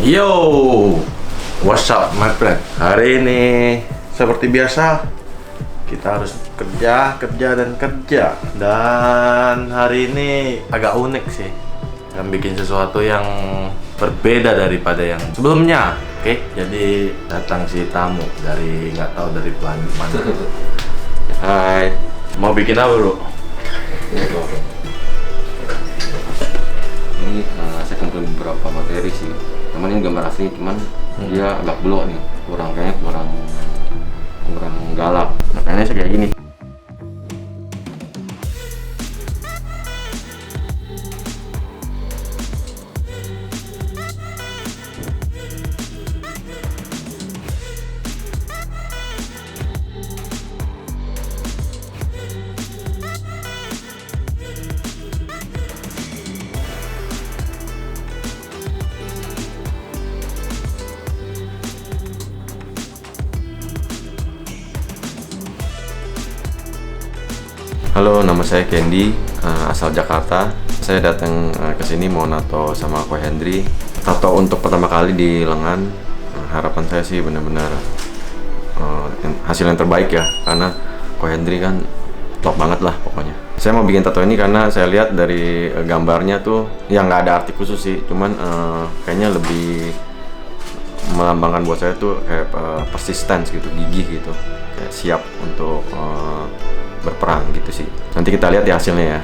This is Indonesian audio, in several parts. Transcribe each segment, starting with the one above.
Yo, what's up my friend? Hari ini seperti biasa kita harus kerja dan kerja. Dan hari ini agak unik sih, yang bikin sesuatu yang berbeda daripada yang sebelumnya. Oke, jadi datang si tamu dari nggak tahu dari planet mana. Hai, mau bikin apa bro? Ini saya kumpulin beberapa materi sih. Cuman ini gambar asli, cuman dia agak blok nih, kurang galak. Makanya saya kayak gini. Halo, nama saya Candy, asal Jakarta. Saya datang ke sini mau nato sama Ko Hendry. Tato untuk pertama kali di lengan. Harapan saya sih benar-benar hasil yang terbaik ya, karena Ko Hendry kan top banget lah pokoknya. Saya mau bikin tato ini karena saya lihat dari gambarnya tuh yang nggak ada arti khusus sih, cuman kayaknya lebih melambangkan buat saya tuh kayak persistence gitu, gigih gitu, kayak siap untuk berperang gitu sih. Nanti kita lihat ya hasilnya ya.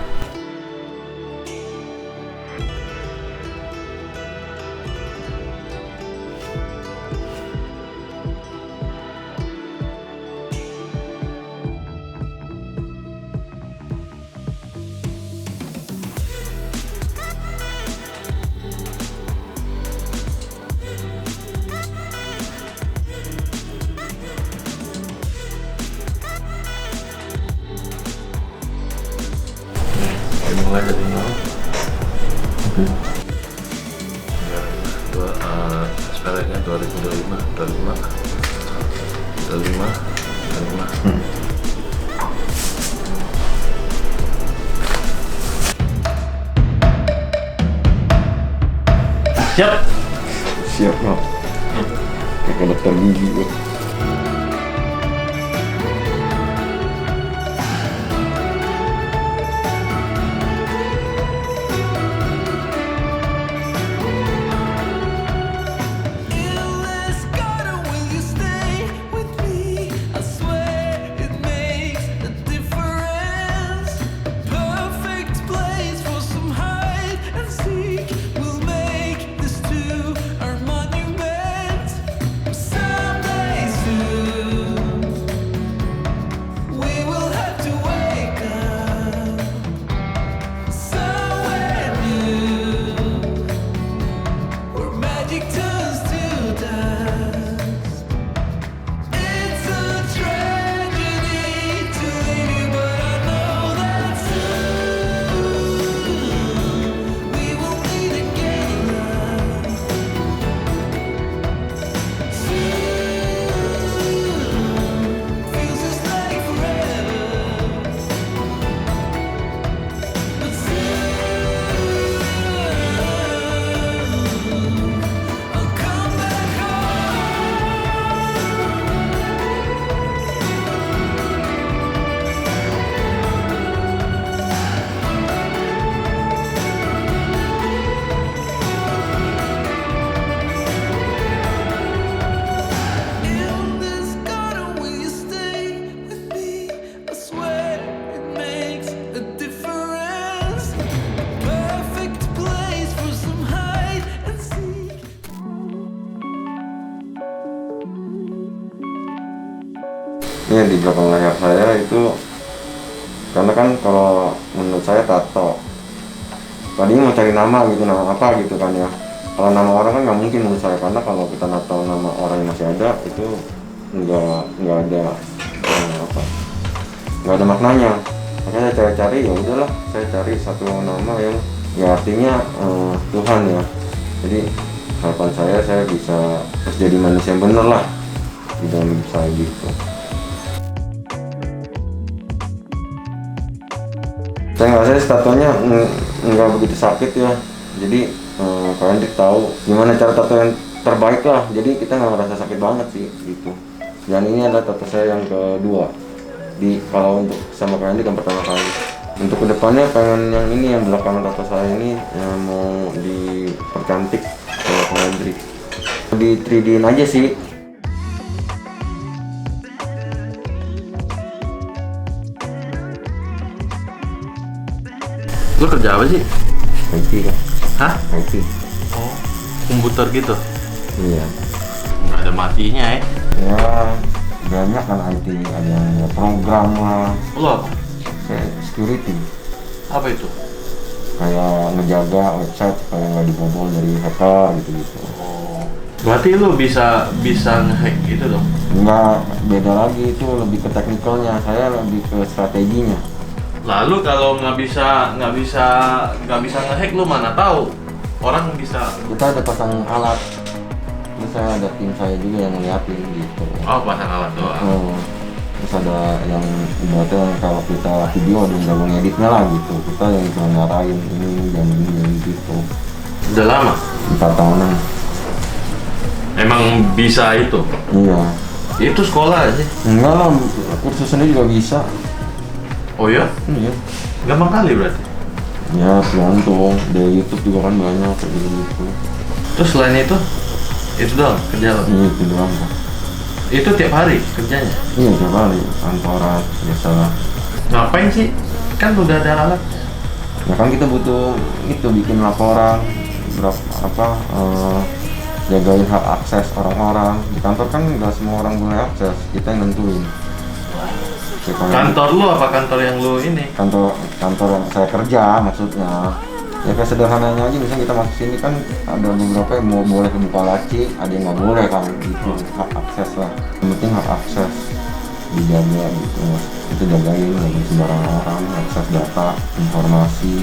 Mulai dari nol. Sekarangnya 2025. Siap loh. Kayak dokter gigi loh. Ini yang di belakang layar saya itu, karena kan kalau menurut saya tato tadinya mau cari nama gitu, nama apa gitu kan ya. Kalau nama orang kan nggak mungkin menurut saya, karena kalau kita nato nama orang yang masih ada itu nggak ada maknanya. Makanya saya cari-cari, ya udahlah saya cari satu nama yang ya artinya Tuhan ya. Jadi harapan saya bisa terus jadi manusia yang bener lah di dalam hidup saya gitu. Saya nggak, tatonya nggak begitu sakit ya. Jadi kalian tahu gimana cara tato yang terbaik lah, jadi kita nggak merasa sakit banget sih gitu. Dan ini adalah tato saya yang kedua. Kalau untuk sama Ko Hendry yang pertama kali. Untuk kedepannya pengen yang ini, yang belakang tato saya ini yang mau dipercantik sama Ko Hendry. Di 3D-in aja sih. Lu kerja apa sih? IT kan? Hah? IT. Oh, komputer gitu? Iya. Nggak ada matinya ya? Ya banyak kan IT, ada yang buat program lah. Lu apa? Kayak security. Apa itu? Kayak ngejaga website supaya nggak dibobol dari hacker gitu-gitu. Oh, berarti lu bisa nge-hack gitu dong? Nggak, beda lagi, itu lebih ke teknikalnya, saya lebih ke strateginya. Lalu kalau nggak bisa nge-hack, lu mana tahu orang bisa? Kita ada pasang alat, terus saya ada tim saya juga yang ngeliatin gitu. Oh, pasang alat doang. Terus ada yang ibaratnya kalau kita video ada yang jago ngeditnya lah gitu, kita yang cuma ngarahin ini dan ini gitu. Udah lama? 4 tahunan. Emang bisa itu? Iya. Itu sekolah sih? Enggak lah, kursus sendiri juga bisa. Oh ya? Iya. Gampang kali berarti? Ya tergantung, dari YouTube juga kan banyak kayak gitu. Terus selain itu doang kerja lo? Iya itu doang Pak. Itu tiap hari kerjanya? Iya tiap hari, kantoran, biasalah. Ngapain sih? Kan udah ada alat. Ya kan kita butuh itu, bikin laporan, jagain hak akses orang-orang. Di kantor kan nggak semua orang boleh akses, kita yang nentuin. Ya, Kantor lu apa kantor yang lu ini? kantor yang saya kerja maksudnya. Ya kayak sederhananya aja, misalnya kita masuk sini kan ada beberapa yang boleh buka laci, ada yang nggak boleh kan gitu. Hak akses lah, yang penting hak akses dijaga gitu. Kita jagain, nggak sembarangan orang akses data, informasi.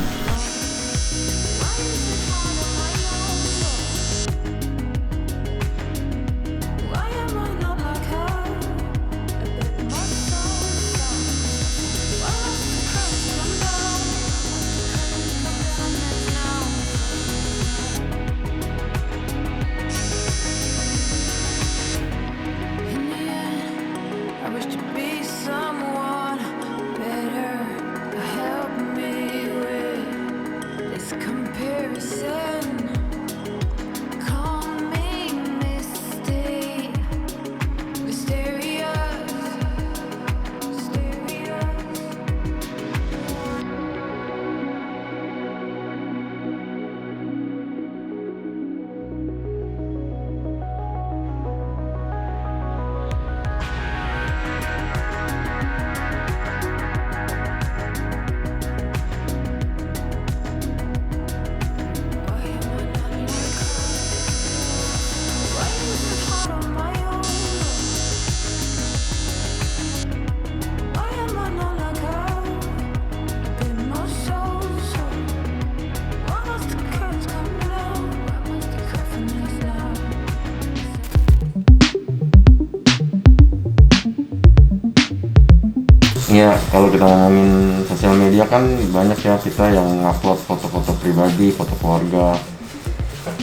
Ya, kalau kita ngomongin sosial media kan banyak ya kita yang upload foto-foto pribadi, foto keluarga.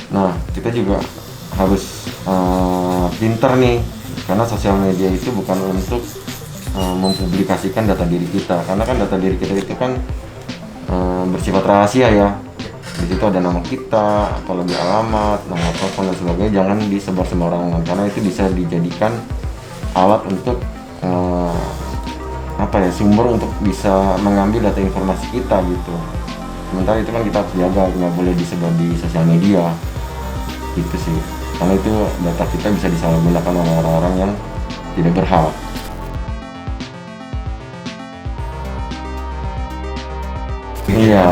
Nah, kita juga harus pinter nih, karena sosial media itu bukan untuk mempublikasikan data diri kita, karena kan data diri kita itu kan bersifat rahasia ya. Di situ ada nama kita, atau lebih alamat, nama telepon dan sebagainya, jangan disebar sembarangan, karena itu bisa dijadikan alat untuk sumber untuk bisa mengambil data informasi kita gitu. Sementara itu kan kita harus jaga, nggak boleh disebar di sosial media gitu sih, karena itu data kita bisa disalahgunakan oleh orang-orang yang tidak berhak. Iya,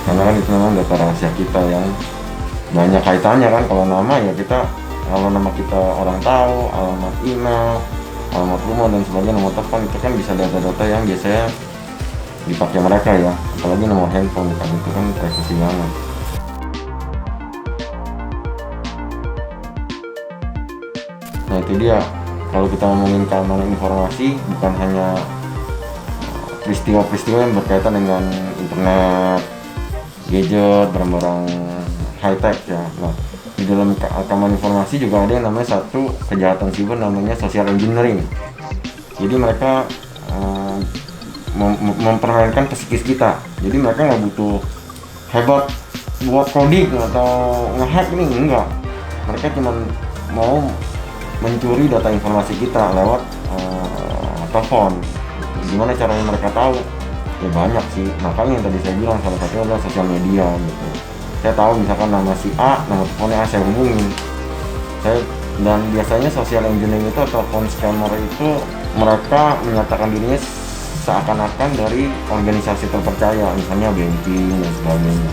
karena kan itu memang data rahasia kita yang banyak kaitannya kan. Kalau nama ya kita, kalau nama kita orang tahu, alamat email, alamat rumah dan sebagainya, nomor telepon, itu kan bisa data-data yang biasanya dipakai mereka ya, apalagi nomor handphone kan, itu kan privasi banget. Nah itu dia, kalau kita ngomongin keamanan informasi, bukan hanya peristiwa-peristiwa yang berkaitan dengan internet, gadget, barang-barang high tech ya. Nah Di dalam rekaman informasi juga ada yang namanya satu kejahatan siber namanya social engineering. Jadi mereka mempermainkan psikis kita. Jadi mereka nggak butuh hebat buat coding atau ngehack nih, enggak. Mereka cuma mau mencuri data informasi kita lewat telepon. Gimana caranya mereka tahu? Ya banyak sih. Makanya yang tadi saya bilang salah satunya adalah sosial media gitu. Saya tahu misalkan nama si A, nama teleponnya A, saya hubungin. Dan biasanya social engineering itu atau phone scammer itu mereka menyatakan dirinya seakan-akan dari organisasi terpercaya, misalnya banking dan sebagainya.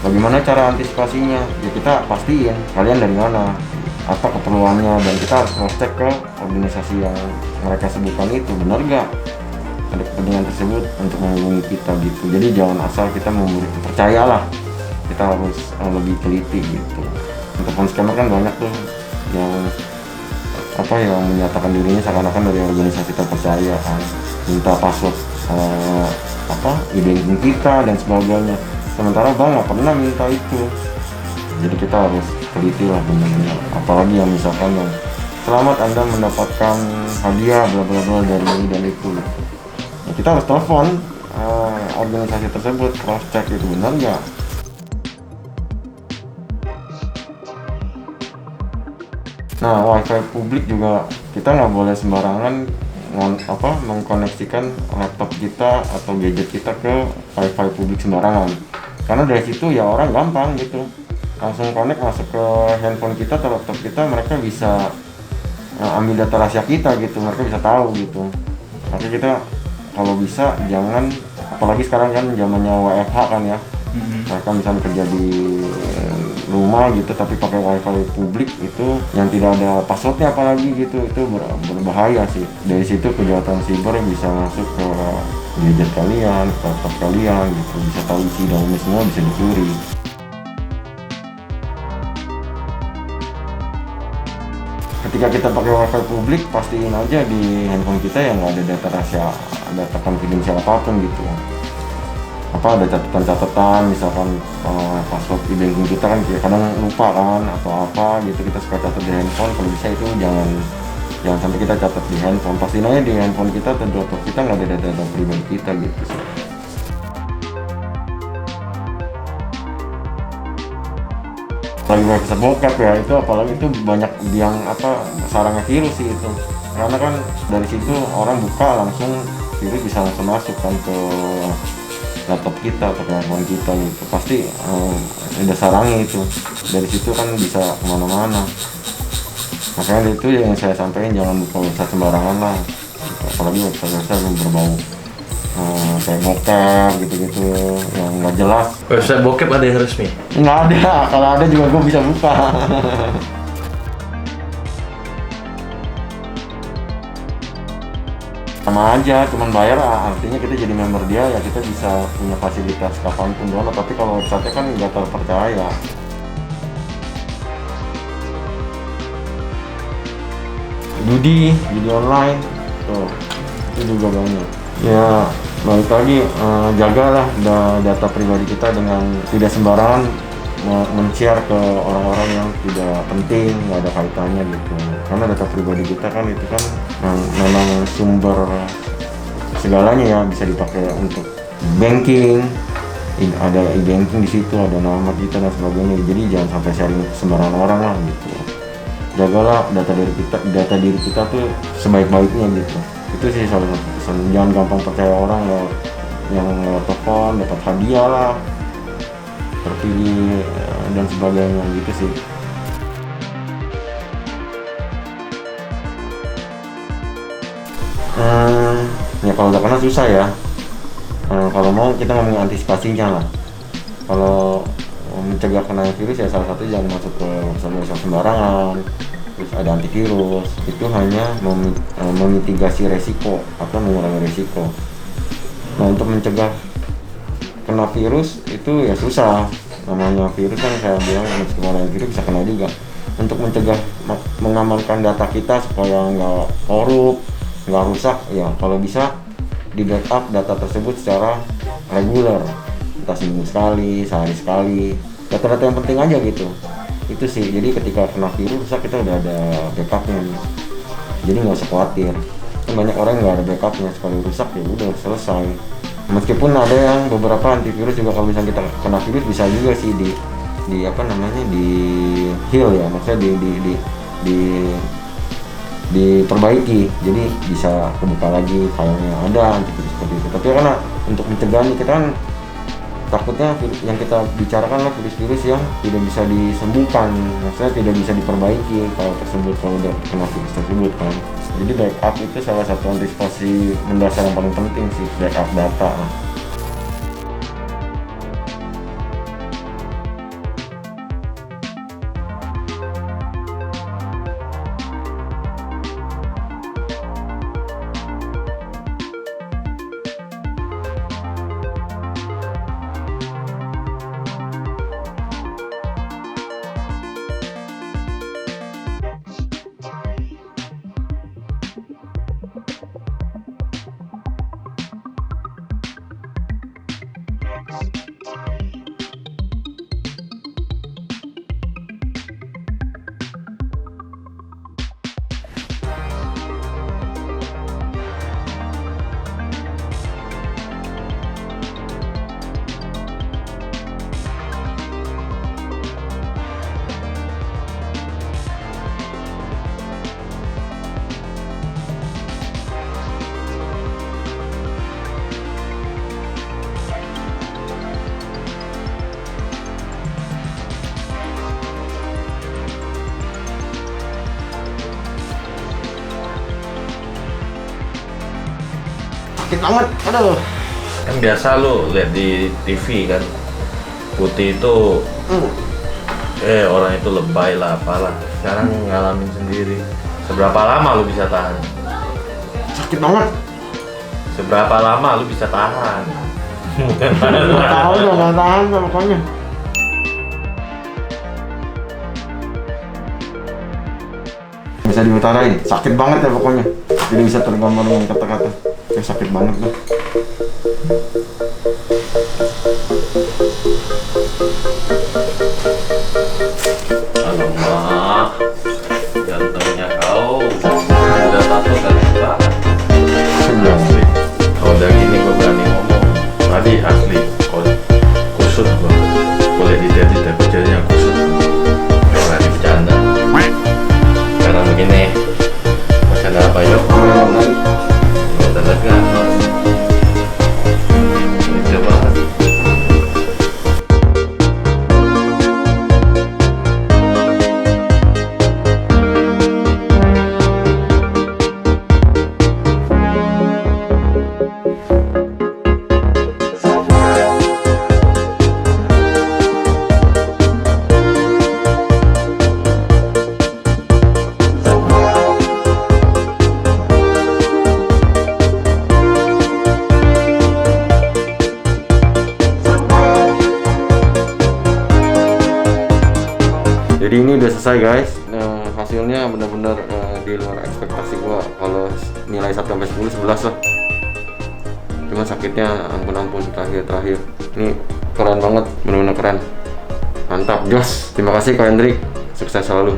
Bagaimana cara antisipasinya? Ya kita pastiin kalian dari mana, apa keperluannya, dan kita harus cross check ke organisasi yang mereka sebutkan itu benar gak ada kepentingan tersebut untuk menghubungi kita gitu. Jadi jangan asal kita percayalah, kita harus lebih teliti gitu. Untuk phone scammer kan banyak tuh yang menyatakan dirinya seakan-akan dari organisasi terpercaya kan, minta password e-banking kita dan sebagainya. Sementara bank nggak pernah minta itu. Jadi kita harus teliti lah benar-benar. Apalagi yang misalkan yang selamat Anda mendapatkan hadiah bla bla bla dari ini dan itu. Ya, kita harus telepon organisasi tersebut, cross check itu benar nggak. Nah, wifi publik juga kita nggak boleh sembarangan mengkoneksikan laptop kita atau gadget kita ke wifi publik sembarangan. Karena dari situ ya orang gampang gitu, langsung connect masuk ke handphone kita atau laptop kita, mereka bisa ambil data rahasia kita gitu, mereka bisa tahu gitu. Tapi kita kalau bisa jangan, apalagi sekarang kan zamannya WFH kan ya, mereka misalnya kerja di rumah gitu tapi pakai wifi publik itu yang tidak ada passwordnya apalagi gitu, itu berbahaya sih. Dari situ kejahatan siber bisa masuk ke gadget kalian, ke laptop kalian gitu, bisa tahu isi dalamnya semua, bisa dicuri. Ketika kita pakai wifi publik, pastiin aja di handphone kita yang nggak ada data rahasia, data konfidensial apapun gitu. Ada catatan-catatan, misalkan password e-banking kita kan kadang lupa kan atau apa gitu, kita suka catat di handphone. Kalau bisa itu jangan sampai kita catat di handphone, pastiin aja di handphone kita atau di laptop kita nggak ada data pribadi kita gitu sih. Lagi website bokep ya, itu apalagi itu banyak yang sarangnya virus sih itu, karena kan dari situ orang buka langsung virus bisa langsung masuk kan ke laptop kita atau ke handphone kita gitu, pasti ada sarangnya itu. Dari situ kan bisa kemana-mana. Makanya itu yang saya sampaikan, jangan buka website sembarangan lah gitu. Apalagi website yang berbau kayak bokep gitu-gitu yang nggak jelas. Website bokep ada yang resmi? Nggak ada, kalau ada juga gue bisa buka. Sama aja, cuman bayar artinya kita jadi member dia ya, kita bisa punya fasilitas kapanpun download. Tapi kalau website kan nggak terpercaya. Judi online tuh itu juga banyak ya. Balik lagi, jagalah data pribadi kita dengan tidak sembarangan men-share ke orang-orang yang tidak penting, nggak ada kaitannya gitu. Karena data pribadi kita kan itu kan memang sumber segalanya ya, bisa dipakai untuk banking, ada e-banking di situ, ada nama kita dan sebagainya. Jadi jangan sampai sharing sembarangan orang lah gitu. Jagalah data diri kita tuh sebaik-baiknya gitu. Itu sih salah satu pesan. Jangan gampang percaya orang yang telepon dapat hadiah lah, terpilih dan sebagainya gitu sih. Ya kalau udah kena susah ya. Kalau mau kita ngomongin antisipasinya lah. Kalau mencegah kena virus ya salah satu jangan masuk ke website sembarangan. Terus ada antivirus, itu hanya memitigasi resiko atau mengurangi resiko. Nah, untuk mencegah kena virus itu ya susah. Namanya virus kan saya bilang meskipun ada virus bisa kena juga. Untuk mencegah mengamankan data kita supaya nggak korup, nggak rusak ya, kalau bisa di backup data tersebut secara reguler, entah seminggu sekali, sehari sekali, data-data yang penting aja gitu, itu sih. Jadi ketika kena virus rusak kita udah ada backupnya, jadi nggak usah khawatir. Kan banyak orang nggak ada backupnya, sekali rusak ya udah selesai. Meskipun ada yang beberapa antivirus juga kalau misalnya kita kena virus bisa juga sih di apa namanya di heal ya, maksudnya diperbaiki, jadi bisa kebuka lagi filenya, ada antivirus seperti itu. Tapi karena untuk mencegah nih, kita kan takutnya virus yang kita bicarakan lah virus-virus yang tidak bisa disembuhkan, maksudnya tidak bisa diperbaiki kalau udah kena virus tersebut kan. Jadi backup itu salah satu antisipasi mendasar yang paling penting sih, backup data. Sakit banget, aduh. Kan biasa lu lihat di TV kan, putih itu orang itu lebay lah apalah. Sekarang ngalamin sendiri. Seberapa lama lu bisa tahan? Sakit banget. Seberapa lama lu bisa tahan? Nggak tahu, nggak tahan pokoknya. Bisa diutarain, sakit banget ya pokoknya. Jadi bisa tergambar dengan kata-kata. Kayak sakit banget tuh. Alamak, gantengnya kau. Udah tato ganteng banget. Asli. Kalau udah gini gue berani ngomong. Tadi asli, kusut gue. Boleh dilihat tapi jadinya kusut. Gak berani bercanda. Sekarang begini, masih ada apa yuk? Udah lega. Lega banget. Jadi ini udah selesai guys. Hasilnya benar-benar di luar ekspektasi gua. Kalau nilai 1 sampai 10 11 lah. Cuma sakitnya ampun terakhir. Ini keren banget, benar-benar keren. Mantap, jos. Terima kasih Kak Hendrik. Sukses selalu.